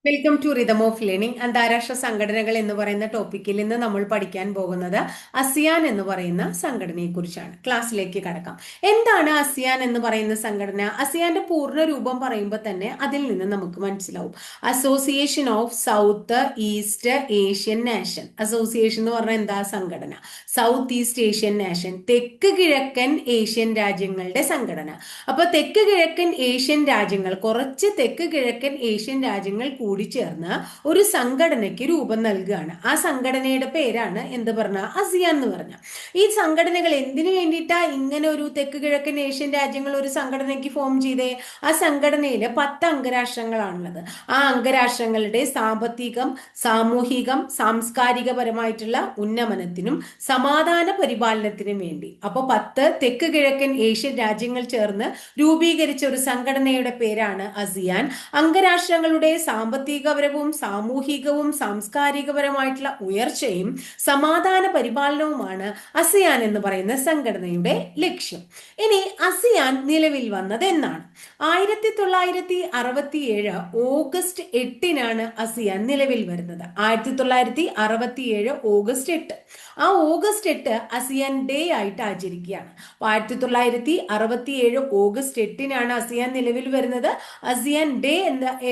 Welcome to rhythm of learning. അന്താരാഷ്ട്ര സംഘടനകൾ എന്ന് പറയുന്ന ടോപ്പിക്കിൽ ഇന്ന് നമ്മൾ പഠിക്കാൻ പോകുന്നത് അസിയാൻ എന്ന് പറയുന്ന സംഘടനയെ കുറിച്ചാണ്. ക്ലാസ്സിലേക്ക് കടക്കാം. എന്താണ് അസിയാൻ എന്ന് പറയുന്ന സംഘടന? അസിയാന്റെ പൂർണ്ണ രൂപം പറയുമ്പോൾ തന്നെ അതിൽ നിന്ന് നമുക്ക് മനസ്സിലാവും. Association of south east Asian nation. Association എന്ന് പറഞ്ഞാൽ എന്താ? സംഘടന. സൗത്ത് ഈസ്റ്റ് ഏഷ്യൻ നാഷൻ, തെക്ക് കിഴക്കൻ ഏഷ്യൻ രാജ്യങ്ങളുടെ സംഘടന. അപ്പൊ തെക്ക് കിഴക്കൻ ഏഷ്യൻ രാജ്യങ്ങൾ, കുറച്ച് തെക്ക് കിഴക്കൻ ഏഷ്യൻ രാജ്യങ്ങൾ കൂടി ചേർന്ന് ഒരു സംഘടനയ്ക്ക് രൂപം നൽകുകയാണ്. ആ സംഘടനയുടെ പേരാണ് എന്ത് പറഞ്ഞ? അസിയാൻ എന്ന് പറഞ്ഞ. ഈ സംഘടനകൾ എന്തിനു വേണ്ടിയിട്ടാ ഇങ്ങനെ ഒരു തെക്ക് കിഴക്കൻ ഏഷ്യൻ രാജ്യങ്ങൾ ഒരു സംഘടനയ്ക്ക് ഫോം ചെയ്തേ? ആ സംഘടനയിൽ 10 അംഗരാഷ്ട്രങ്ങളാണുള്ളത്. ആ അംഗരാഷ്ട്രങ്ങളുടെ സാമ്പത്തികം, സാമൂഹികം, സാംസ്കാരികപരമായിട്ടുള്ള ഉന്നമനത്തിനും സമാധാന പരിപാലനത്തിനും വേണ്ടി. അപ്പോൾ 10 തെക്ക് കിഴക്കൻ ഏഷ്യൻ രാജ്യങ്ങൾ ചേർന്ന് രൂപീകരിച്ച ഒരു സംഘടനയുടെ പേരാണ് അസിയാൻ. അംഗരാഷ്ട്രങ്ങളുടെ സാമ്പത്തികപരവും സാമൂഹികവും സാംസ്കാരികപരമായിട്ടുള്ള ഉയർച്ചയും സമാധാന പരിപാലനവുമാണ് അസിയാൻ എന്ന് പറയുന്ന സംഘടനയുടെ ലക്ഷ്യം. ഇനി അസിയാൻ നിലവിൽ വന്നത് എന്നാണ്? 1967 ഓഗസ്റ്റ് 8-നാണ് അസിയാൻ നിലവിൽ വരുന്നത്. 1967 ഓഗസ്റ്റ് 8. ആ ഓഗസ്റ്റ് 8 അസിയാൻ ഡേ ആയിട്ട് ആചരിക്കുകയാണ്. 1967 ഓഗസ്റ്റ് 8-നാണ് അസിയാൻ നിലവിൽ വരുന്നത്. അസിയാൻ ഡേ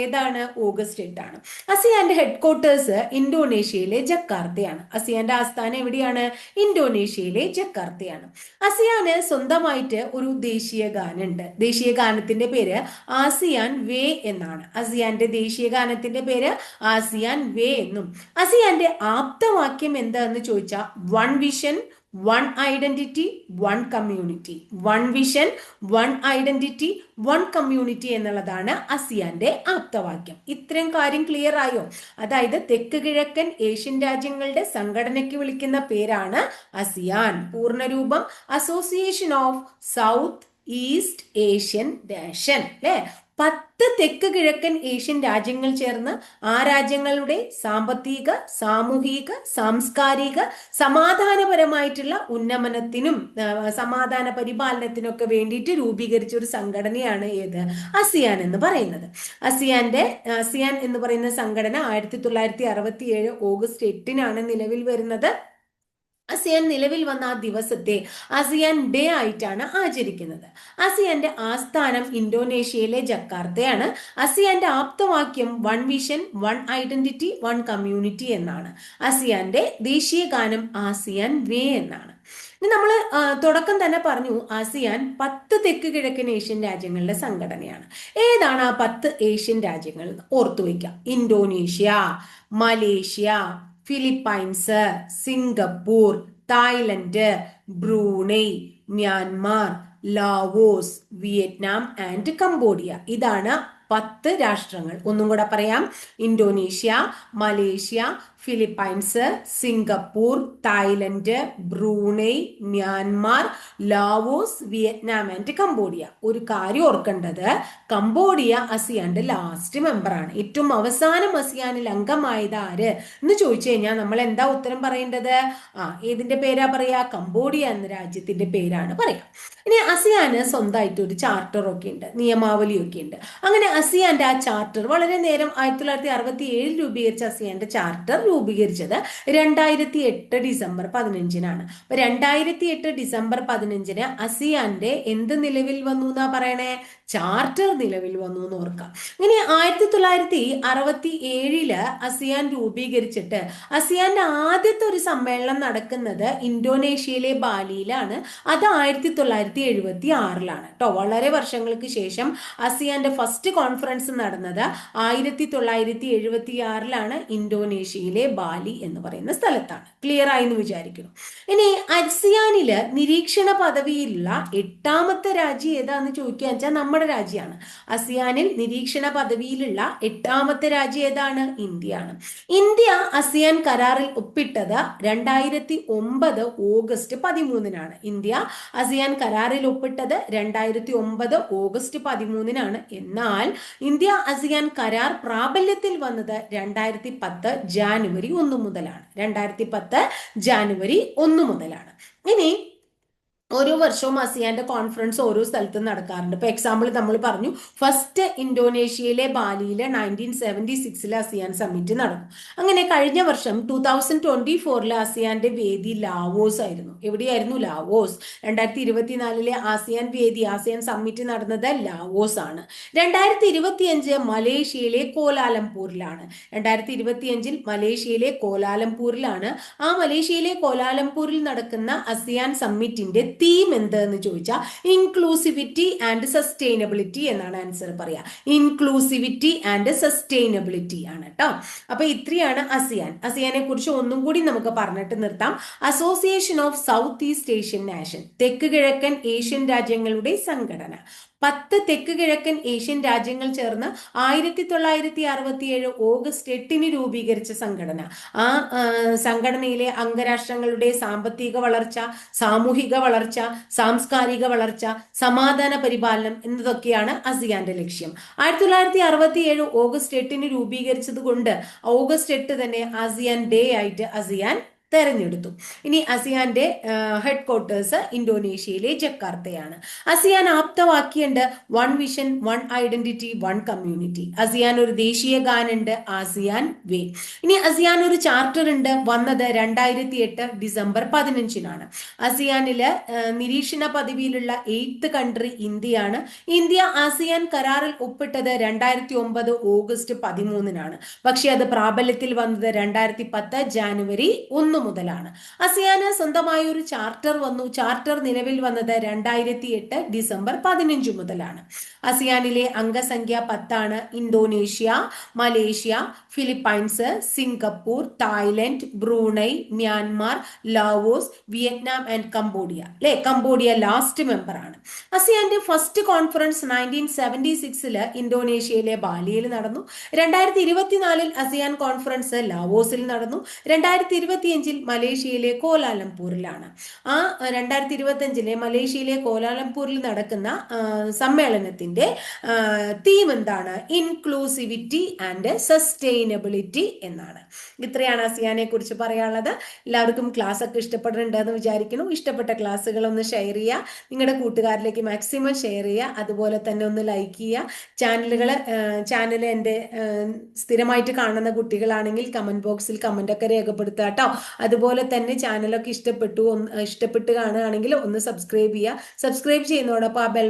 ഏതാണ്? ഓഗസ്റ്റ് 8 ആണ്. അസിയാന്റെ ഹെഡ്ക്വാർട്ടേഴ്സ് ഇന്തോനേഷ്യയിലെ ജക്കാർത്തയാണ്. അസിയാന്റെ ആസ്ഥാനം എവിടെയാണ്? ഇന്തോനേഷ്യയിലെ ജക്കാർത്തയാണ്. അസിയാന് സ്വന്തമായിട്ട് ഒരു ദേശീയ ഗാനുണ്ട്. ദേശീയ ഗാനത്തിന്റെ പേര് ആസിയാൻ വേ എന്നാണ്. അസിയാന്റെ ദേശീയ ഗാനത്തിന്റെ പേര് ആസിയാൻ വേ എന്നും. അസിയാന്റെ ആപ്തവാക്യം എന്താന്ന് ചോദിച്ചാൽ one vision, one identity, one community. One vision, one identity, one community എന്നുള്ളതാണ് അസിയാന്റെ ആപ്തവാക്യം. ഇത്രയും കാര്യം ക്ലിയർ ആയോ? അതായത് തെക്ക് കിഴക്കൻ ഏഷ്യൻ രാജ്യങ്ങളുടെ സംഘടനയ്ക്ക് വിളിക്കുന്ന പേരാണ് അസിയാൻ. പൂർണ്ണരൂപം association of south east Asian nation. അല്ലെ? 10 തെക്ക് കിഴക്കൻ ഏഷ്യൻ രാജ്യങ്ങൾ ചേർന്ന് ആ രാജ്യങ്ങളുടെ സാമ്പത്തിക, സാമൂഹിക, സാംസ്കാരിക, സമാധാനപരമായിട്ടുള്ള ഉന്നമനത്തിനും സമാധാന പരിപാലനത്തിനൊക്കെ വേണ്ടിയിട്ട് രൂപീകരിച്ച ഒരു സംഘടനയാണ് ഏത്? അസിയാൻ എന്ന് പറയുന്നത്. അസിയാൻ എന്ന് പറയുന്ന സംഘടന 1967 ഓഗസ്റ്റ് 8-നാണ് നിലവിൽ വരുന്നത്. അസിയാൻ നിലവിൽ വന്ന ആ ദിവസത്തെ അസിയാൻ ഡേ ആയിട്ടാണ് ആചരിക്കുന്നത്. അസിയാന്റെ ആസ്ഥാനം ഇന്തോനേഷ്യയിലെ ജക്കാർത്തയാണ്. അസിയാന്റെ ആപ്തവാക്യം one vision, one identity, one community എന്നാണ്. അസിയാന്റെ ദേശീയ ഗാനം ആസിയാൻ വേ എന്നാണ്. ഇനി നമ്മൾ തുടക്കം തന്നെ പറഞ്ഞു, ആസിയാൻ 10 തെക്ക് കിഴക്കൻ ഏഷ്യൻ രാജ്യങ്ങളുടെ സംഘടനയാണ്. ഏതാണ് ആ 10 ഏഷ്യൻ രാജ്യങ്ങൾ? ഓർത്തു വയ്ക്കാം. Indonesia, Malaysia, Philippines, Singapore, Thailand, Brunei, Myanmar, Laos, Vietnam and Cambodia. ഇതാണ് 10 രാഷ്ട്രങ്ങൾ. ഒന്നും കൂടെ പറയാം. Indonesia, Malaysia, Philippines, Singapore, Thailand, Brunei, Myanmar, Laos, Vietnam and Cambodia. ഒരു കാര്യം ഓർക്കേണ്ടത്, കംബോഡിയ അസിയാന്റെ ലാസ്റ്റ് മെമ്പറാണ്. ഏറ്റവും അവസാനം അസിയാനിൽ അംഗമായത് ആര് എന്ന് ചോദിച്ചു കഴിഞ്ഞാൽ നമ്മൾ എന്താ ഉത്തരം പറയേണ്ടത്? ഏതിന്റെ പേരാ പറയാ? കംബോഡിയ എന്ന രാജ്യത്തിന്റെ പേരാണ് പറയാ. ഇനി അസിയാന് സ്വന്തമായിട്ട് ഒരു ചാർട്ടർ ഒക്കെ ഉണ്ട്, നിയമാവലിയൊക്കെ ഉണ്ട്. അങ്ങനെ അസിയാന്റെ ആ ചാർട്ടർ വളരെ നേരം 1967 രൂപീകരിച്ച അസിയാന്റെ ചാർട്ടർ രൂപീകരിച്ചത് 2008 ഡിസംബർ 15-നാണ്. അപ്പൊ 2008 ഡിസംബർ 15-ന് അസിയാന്റെ എന്ത് നിലവിൽ വന്നു എന്നാ പറയണേ? ചാർട്ടർ നിലവിൽ വന്നു എന്ന് ഓർക്കാം. ഇങ്ങനെ 1967 അസിയാൻ രൂപീകരിച്ചിട്ട് അസിയാന്റെ ആദ്യത്തെ ഒരു സമ്മേളനം നടക്കുന്നത് ഇന്തോനേഷ്യയിലെ ബാലിയിലാണ്. അത് 1976-ലാണ് കേട്ടോ. വളരെ വർഷങ്ങൾക്ക് ശേഷം അസിയാന്റെ ഫസ്റ്റ് കോൺഫറൻസ് നടന്നത് 1976-ലാണ് ഇന്തോനേഷ്യയിലെ ബാലി എന്ന് പറയുന്ന സ്ഥലത്താണ്. ക്ലിയർ ആയി എന്ന് വിചാരിക്കുന്നു. ഇനി അസിയാനില് നിരീക്ഷണ പദവിയിലുള്ള 8ാമത്തെ രാജ്യം ഏതാന്ന് ചോദിക്കുക വെച്ചാൽ നമ്മുടെ രാജ്യമാണ്. അസിയാനിൽ നിരീക്ഷണ പദവിയിലുള്ള 8ാമത്തെ രാജ്യം ഏതാണ്? ഇന്ത്യയാണ്. ഇന്ത്യ അസിയാൻ കരാറിൽ ഒപ്പിട്ടത് 2009 ഓഗസ്റ്റ് 13-നാണ്. ഇന്ത്യ അസിയാൻ കരാറിൽ ഒപ്പിട്ടത് 2009 ഓഗസ്റ്റ് 13-നാണ്. എന്നാൽ ഇന്ത്യ അസിയാൻ കരാർ പ്രാബല്യത്തിൽ വന്നത് 2010 ജാനുവരി 1 മുതലാണ്. 2010 ജാനുവരി 1 മുതലാണ്. ഇനി ഓരോ വർഷവും അസിയാന്റെ കോൺഫറൻസ് ഓരോ സ്ഥലത്തും നടക്കാറുണ്ട്. ഇപ്പൊ എക്സാമ്പിൾ നമ്മൾ പറഞ്ഞു, ഫസ്റ്റ് ഇന്തോനേഷ്യയിലെ ബാലിയിലെ 1976 അസിയാൻ സമ്മിറ്റ് നടന്നു. അങ്ങനെ കഴിഞ്ഞ വർഷം 2024 അസിയാന്റെ വേദി ലാവോസ് ആയിരുന്നു. എവിടെയായിരുന്നു? ലാവോസ്. 2024 ആസിയാൻ വേദി, ആസിയാൻ സമ്മിറ്റ് നടന്നത് ലാവോസ് ആണ്. 2025 മലേഷ്യയിലെ കോലാലംപൂരിലാണ്. 2025 മലേഷ്യയിലെ കോലാലംപൂരിലാണ്. ആ മലേഷ്യയിലെ കോലാലംപൂരിൽ നടക്കുന്ന അസിയാൻ സമ്മിറ്റിന്റെ തീം എന്തെന്ന് ചോദിച്ചാൽ ഇൻക്ലൂസിവിറ്റി ആൻഡ് സസ്റ്റൈനബിലിറ്റി എന്നാണ് ആൻസർ പറയാ. ഇൻക്ലൂസിവിറ്റി ആൻഡ് സസ്റ്റൈനബിലിറ്റി ആണ് കേട്ടോ. അപ്പൊ ഇത്രയാണ് അസിയാൻ. അസിയാനെ കുറിച്ച് ഒന്നും കൂടി നമുക്ക് പറഞ്ഞിട്ട് നിർത്താം. Association of south east Asian nation, തെക്ക് കിഴക്കൻ ഏഷ്യൻ രാജ്യങ്ങളുടെ സംഘടന. 10 തെക്ക് കിഴക്കൻ ഏഷ്യൻ രാജ്യങ്ങൾ ചേർന്ന് 1967 ഓഗസ്റ്റ് 8 രൂപീകരിച്ച സംഘടന. ആ സംഘടനയിലെ അംഗരാഷ്ട്രങ്ങളുടെ സാമ്പത്തിക വളർച്ച, സാമൂഹിക വളർച്ച, സാംസ്കാരിക വളർച്ച, സമാധാന പരിപാലനം എന്നതൊക്കെയാണ് അസിയാന്റെ ലക്ഷ്യം. 1967 ഓഗസ്റ്റ് 8 രൂപീകരിച്ചത് കൊണ്ട് ഓഗസ്റ്റ് 8 തന്നെ ആസിയാൻ ഡേ ആയിട്ട് അസിയാൻ തെരഞ്ഞെടുത്തു. ഇനി അസിയാന്റെ ഹെഡ് ക്വാർട്ടേഴ്സ് ഇന്തോനേഷ്യയിലെ ജക്കാർത്തയാണ്. അസിയാൻ ആപ്തവാക്യമുണ്ട്, one vision, one identity, one community. ASEAN ഒരു ദേശീയ ഗാനുണ്ട്, ആസിയാൻ വേ. ഇനി അസിയാൻ ഒരു ചാർട്ടർ ഉണ്ട്, വന്നത് 2008 ഡിസംബർ 15-നാണ്. അസിയാനില് നിരീക്ഷണ പദവിയിലുള്ള 8th കൺട്രി ഇന്ത്യയാണ്. ഇന്ത്യ ആസിയാൻ കരാറിൽ ഒപ്പിട്ടത് 2009 ഓഗസ്റ്റ് 13-നാണ്. പക്ഷെ അത് പ്രാബല്യത്തിൽ വന്നത് 2010 ജാനുവരി 1 മുതലാണ്. അസിയാന് സ്വന്തമായ ഒരു ചാർട്ടർ വന്നു. ചാർട്ടർ നിലവിൽ വന്നത് 2008 ഡിസംബർ 15 മുതലാണ്. അസിയാനിലെ അംഗസംഖ്യ 10 Indonesia, Malaysia, Philippines, Singapore, Thailand, Brunei, Myanmar, Laos, Vietnam and Cambodia. അല്ലെ, കംബോഡിയ ലാസ്റ്റ് മെമ്പർ ആണ്. അസിയാന്റെ ഫസ്റ്റ് കോൺഫറൻസ് 1976 ഇന്തോനേഷ്യയിലെ ബാലിയിൽ നടന്നു. 2024 അസിയാൻ കോൺഫറൻസ് ലാവോസിൽ നടന്നു. 2025 മലേഷ്യയിലെ കോലാലംപൂരിലാണ്. ആ 2025 മലേഷ്യയിലെ കോലാലംപൂരിൽ നടക്കുന്ന സമ്മേളനത്തിന്റെ തീം എന്താണ്? ഇൻക്ലൂസിവിറ്റി ആൻഡ് സസ്റ്റൈനബിലിറ്റി എന്നാണ്. ഇത്രയാണ് അസിയാനെ കുറിച്ച് പറയാനുള്ളത്. എല്ലാവർക്കും ക്ലാസ് ഒക്കെ ഇഷ്ടപ്പെടുന്നുണ്ടെന്ന് വിചാരിക്കുന്നു. ഇഷ്ടപ്പെട്ട ക്ലാസ്സുകൾ ഒന്ന് ഷെയർ ചെയ്യുക, നിങ്ങളുടെ കൂട്ടുകാരിലേക്ക് മാക്സിമം ഷെയർ ചെയ്യുക. അതുപോലെ തന്നെ ഒന്ന് ലൈക്ക് ചെയ്യുക. ചാനൽ എൻ്റെ സ്ഥിരമായിട്ട് കാണുന്ന കുട്ടികളാണെങ്കിൽ കമന്റ് ബോക്സിൽ കമന്റ് ഒക്കെ രേഖപ്പെടുത്തുക കേട്ടോ. അതുപോലെ തന്നെ ചാനലൊക്കെ ഇഷ്ടപ്പെട്ട് കാണുകയാണെങ്കിൽ ഒന്ന് സബ്സ്ക്രൈബ് ചെയ്യുക. സബ്സ്ക്രൈബ് ചെയ്യുന്നതോടൊപ്പം ആ ബെൽ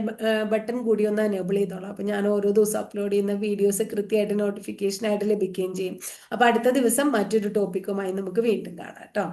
ബട്ടൺ കൂടി ഒന്ന് എനേബിൾ ചെയ്തോളാം. അപ്പോൾ ഞാൻ ഓരോ ദിവസം അപ്ലോഡ് ചെയ്യുന്ന വീഡിയോസ് കൃത്യമായിട്ട് നോട്ടിഫിക്കേഷൻ ആയിട്ട് ലഭിക്കുകയും ചെയ്യും. അപ്പോൾ അടുത്ത ദിവസം മറ്റൊരു ടോപ്പിക്കുമായി നമുക്ക് വീണ്ടും കാണാം കേട്ടോ.